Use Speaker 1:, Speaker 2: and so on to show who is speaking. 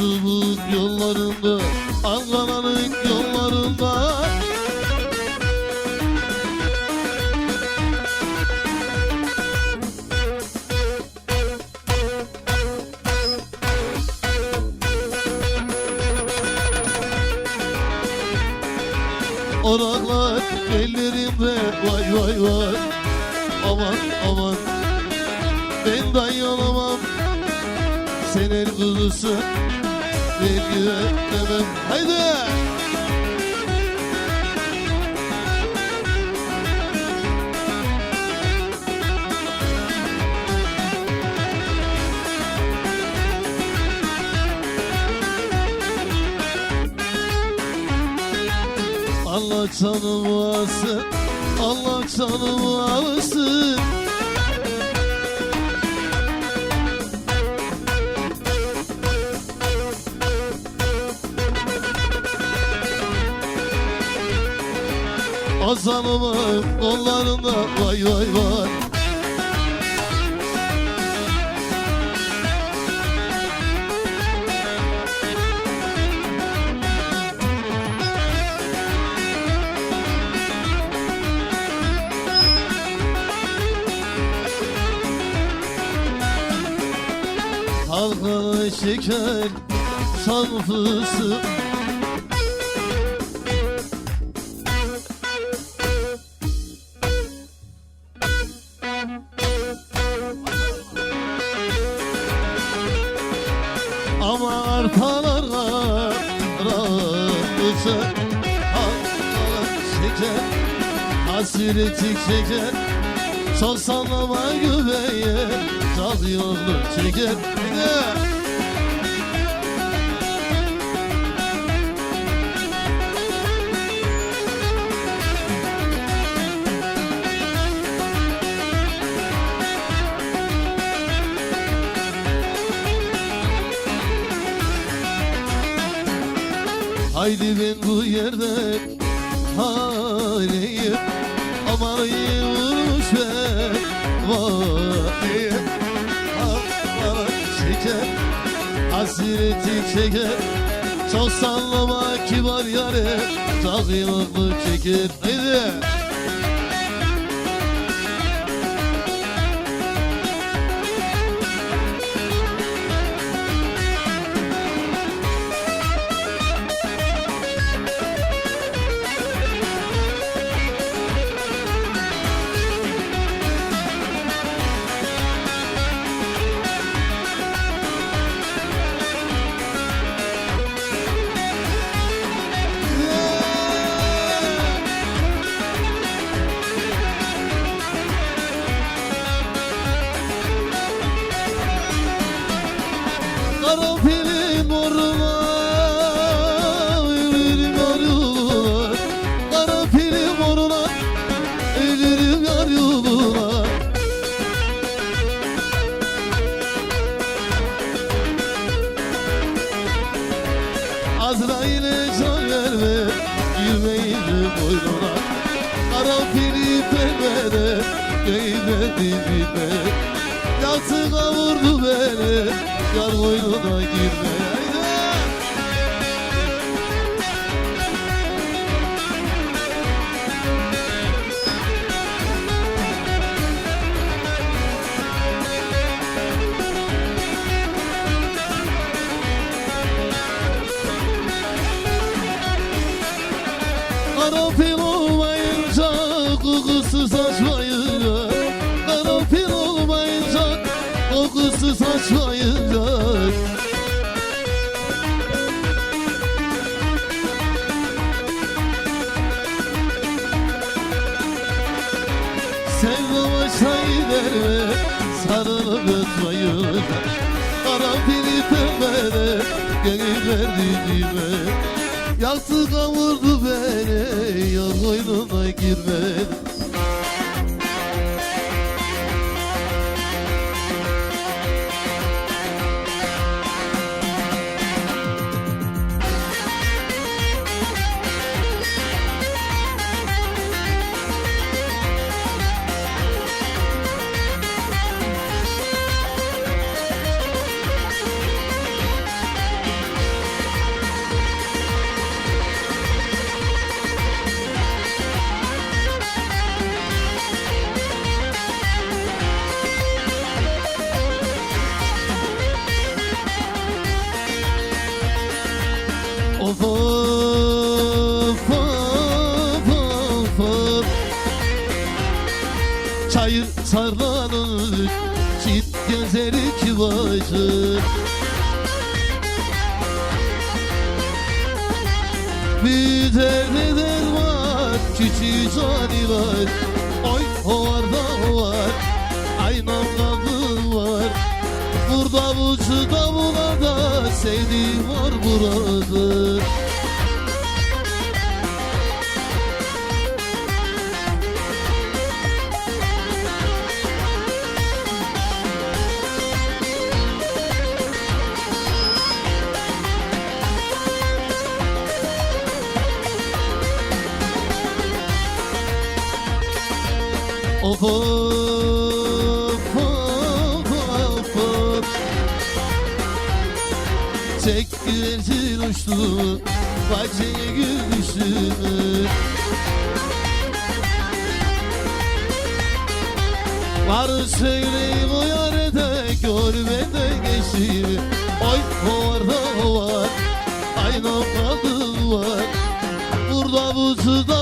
Speaker 1: Arasılık yollarında, Ankara'nın yollarında. Oraklar ellerimde, vay vay vay. Aman aman, ben dayanamam. Sen el kızısı, ben güvenemem. Haydi! Allah canımı alsın, Allah canımı alsın. Azalımın kollarında, vay vay vay. Halkalı şeker sanfısı, ama arpalar rahatlıca. Halkalı şeker, hasreti şeker, çok sallama güveye, çok yollu çeker. Haydi ben bu yerde haleyim, aman iyi vurmuş ben, vay. Halkalı şeker, hasreti çeker, çok sallama kibar yare, çok yollu çeker. Haydi! Karanfilin moruna, ölürüm yar yoluna. Karanfilin moruna, ölürüm yar yoluna. Azrail'e can verme, girmeyince boynuna. Karanfili pembede, göğmedi bilme. Yaktı kavurdu beni, yar koynuna girme. Karanfil olmayınca kokusu saçmayınca, karanfil olmayınca kokusu saçmayınca. Sevdam aşağı gider mi sarılıp ötmayınca. Karanfili pembede gönül verdiğime. Yaktı kavurdu beni, yar koynuna girmedi. çayır sarlanır çit gezer iki bacı. Bir derde derman küçük cani var. Oy hovar da var, aynam kadın var. Burada vücuda burada sevdiğim var burada. Of of of of of. Çek güvercin uçtu bahçeye gül düştü. Var söyleyin o yarede görmeden geçti. Oy hovarda var, aynam kadın var. Burada vücuda